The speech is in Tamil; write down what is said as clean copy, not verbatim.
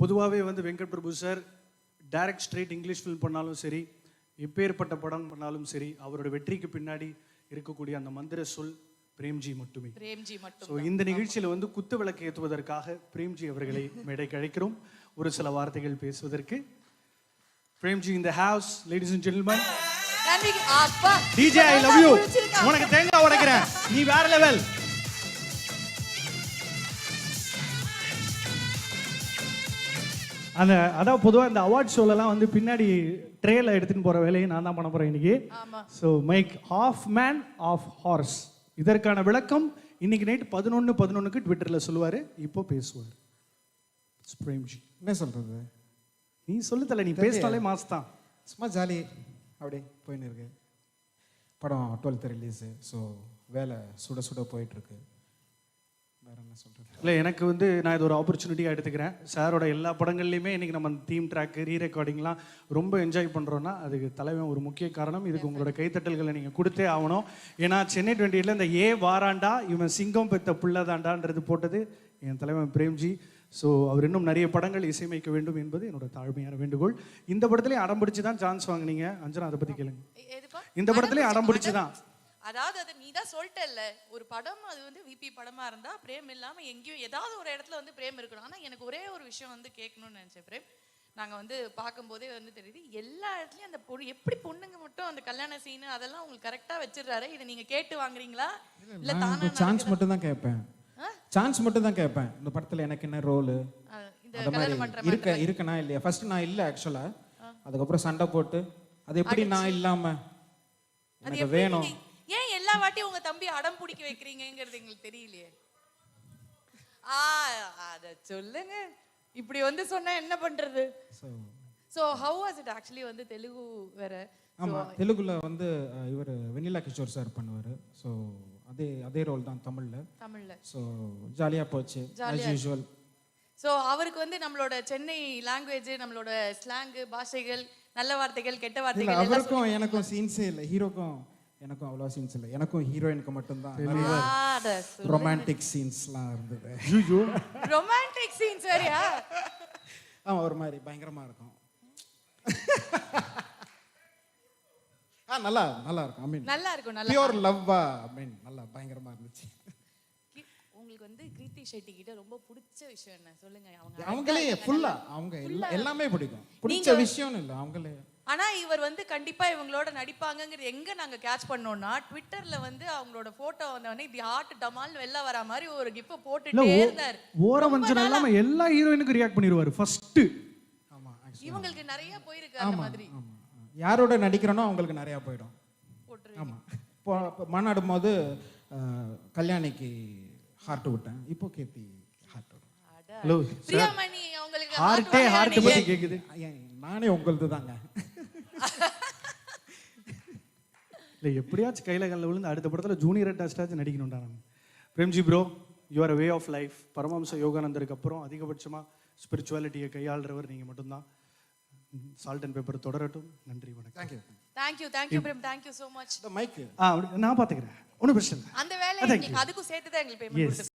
பொதுவாகவே வந்து Venkat Prabhu sir direct straight English film பண்ணாலும் சரி, எப்பேற்பட்ட படம் பண்ணாலும் சரி, அவரோட வெற்றிக்கு பின்னாடி இருக்கக்கூடிய அந்த மந்திர சொல் பிரேம்ஜி மட்டுமே. ஸோ இந்த நிகழ்ச்சியில் வந்து குத்து விளக்கு ஏற்றுவதற்காக பிரேம்ஜி அவர்களை மேடைக்கு அழைக்கிறோம் ஒரு சில வார்த்தைகள் பேசுவதற்கு. Premji in the house, ladies and gentlemen. DJ, I love you. உனக்கு தேங்காய் உடைக்கிறேன், நீ வேற லெவல். அதான் பொதுவாக இந்த அவார்ட் ஷோலலாம் வந்து பின்னாடி ட்ரேல எடுத்துன்னு போகிற வேலையை நான் தான் பண்ண போகிறேன் இன்னைக்கு. So mike of man of horse, இதற்கான விளக்கம் இன்னைக்கு நைட் 11:11 ட்விட்டரில் சொல்லுவார். இப்போ பேசுவார் பிரேம்ஜி. என்ன சொல்கிறது, நீ சொல்லுதல, நீ பேசினாலே மாஸ் தான். சும்மா ஜாலி அப்படியே போயின்னு இருக்கு. படம் 12th ரிலீஸு. ஸோ வேலை சுட சுட போயிட்டுருக்கு. வேறு என்ன சொல்கிறது இல்லை, எனக்கு வந்து நான் இது ஒரு ஆப்பர்ச்சுனிட்டியாக எடுத்துக்கிறேன். சாரோட எல்லா படங்கள்லையுமே இன்றைக்கி நம்ம தீம் ட்ராக்கு ரீ ரெக்கார்டிங்லாம் ரொம்ப என்ஜாய் பண்ணுறோன்னா அதுக்கு தலைவன் ஒரு முக்கிய காரணம். இதுக்கு உங்களோட கைத்தட்டல்களை நீங்கள் கொடுத்தே ஆகணும். ஏன்னா சென்னை 28 இந்த ஏ வாராண்டா இவன் சிங்கம் பெத்த புள்ளதாண்டான்றது போட்டது என் தலைவன் பிரேம்ஜி. ஸோ அவர் இன்னும் நிறைய படங்கள் இசையமைக்க வேண்டும் என்பது என்னோட தாழ்மையான வேண்டுகோள். இந்த படத்துலேயும் அடம்பிடிச்சு தான் சான்ஸ் வாங்கினீங்க. அஞ்சனா, அதை பற்றி கேளுங்க. இந்த படத்துலேயும் அடம்பிடிச்சு தான். அதாவது அது நீ தான் சொல்லிட்டல்ல, ஒரு படம் அது வந்து விபி படமா இருந்தா பிரேம் இல்லாம எங்கேயும் ஏதாவது ஒரு இடத்துல வந்து பிரேம் இருக்கணும். ஆனா எனக்கு ஒரே ஒரு விஷயம் வந்து கேட்கணும்னு நினைச்சேன் பிரேம். நாங்க வந்து பார்க்கும்போதே வந்து தெரியுது எல்லா இடத்துலயும் அந்த எப்படி பொண்ணுங்க மட்டும் அந்த கல்யாண சீனு அதெல்லாம் உங்களுக்கு கரெக்டா வச்சிடுறாரு. இதை நீங்க கேட்டு வாங்குறீங்களா இல்ல தானா? சான்ஸ் மட்டும் தான் கேட்பேன், சான்ஸ் மட்டும் தான் கேட்பேன். இந்த படத்துல எனக்கு என்ன ரோலு இருக்கனா இல்லையா. ஃபர்ஸ்ட் நான் இல்லை ஆக்சுவலா, அதுக்கப்புறம் சண்டை போட்டு அது எப்படி நான் இல்லாம எனக்கு வேணும். ஏன் எல்லா வாட்டியும் உங்க தம்பி அடம் பிடிக்க வைக்கிறீங்கிறது எங்களுக்கு தெரியலையே. அத சொல்லுங்க, இப்படி வந்து சொன்னா என்ன பண்றது. So how was it actually வந்து தெலுங்கு வேற? ஆமா, தெலுங்குல வந்து இவர் வெண்ணிலா கிஷோர் சார் பண்ணுவாரு. ஸோ அதே ரோல் தான் தமிழ்ல. ஸோ ஜாலியா போச்சு as usual. ஸோ அவருக்கு வந்து நம்மளோட சென்னை லாங்குவேஜ், நம்மளோட ஸ்லாங்கு, பாஷைகள், நல்ல வார்த்தைகள், கெட்ட வார்த்தைகள் அவருக்கும் எனக்கும் சீன்ஸே இல்லை. ஹீரோக்கும் எனக்கும் அவ்வளோ சீன்ஸ் இல்லை. எனக்கும் ஹீரோயினுக்கு மட்டும்தான் ரொமான்டிக் சீன்ஸ்லாம் இருந்தது. ரொமான்டிக் சீன்ஸ் வேறயா? ஆமா, ஒரு மாதிரி பயங்கரமா இருக்கும். நல்லா இருக்கும். ஐ மீன் நல்லா இருக்கும். பியூர் லவ்வா, ஐ மீன் நல்லா பயங்கரமா இருந்துச்சு. உங்களுக்கு வந்து கிருத்தி ஷெட்டி கிட்ட ரொம்ப பிடிச்ச விஷயம் என்ன சொல்லுங்க? அவங்களே ஃபுல்லா எல்லாமே பிடிக்கும். பிடிச்ச விஷயம்னு இல்லை அவங்களே. ஆனா இவர் வந்து கண்டிப்பா இவங்களோட நடிப்பாங்கங்கிறது எங்க நாங்க கேட்ச் பண்ணோம்னா ட்விட்டர்ல வந்து அவங்களோட போட்டோ வந்தவனே தி ஹார்ட் டமால் வெளில வர மாதிரி ஒரு கிஃப்ட் போட்டுட்டே இருந்தார். ஓர வஞ்சன இல்லாம எல்லா ஹீரோயினுக்கு ரியாக்ட் பண்ணிடுவாரு ஃபர்ஸ்ட். ஆமா, இவங்களுக்கு நிறைய போயிருக்கு அந்த மாதிரி. யாரோட நடிக்கிறனோ அவங்களுக்கு நிறைய போயிடும். ஆமா, மாநாடும் போது கல்யாணிக்கு ஹார்ட் விட்டேன், இப்போ கீர்த்தி ஹார்ட் விட்டேன். ஹலோ பிரியாமணி, உங்களுக்கு ஹார்ட் பத்தி கேக்குது. நானே உங்களது தாங்க. இல்லை, எப்படியாச்சும் கையில் கல்ல விழுந்து அடுத்த படத்தில் ஜூனியர் அட்டாச்சாச்சும் நடிக்கணும்டா. நான் Premji bro, you are a way of life. Paramahansa யோகானந்தருக்கு அப்புறம் அதிகபட்சமாக ஸ்பிரிச்சுவாலிட்டியை கையாளுறவர் நீங்கள் மட்டும்தான். சால்ட் அண்ட் பேப்பர் தொடரட்டும். நன்றி, வணக்கம். Thank you Prem, thank you so much. Mic நான் பார்த்துக்கிறேன், ஒன்றும் பிரச்சனை இல்லை. அந்த வேலை அதுக்கும் சேர்த்து தான் எங்களுக்கு பேமெண்ட்.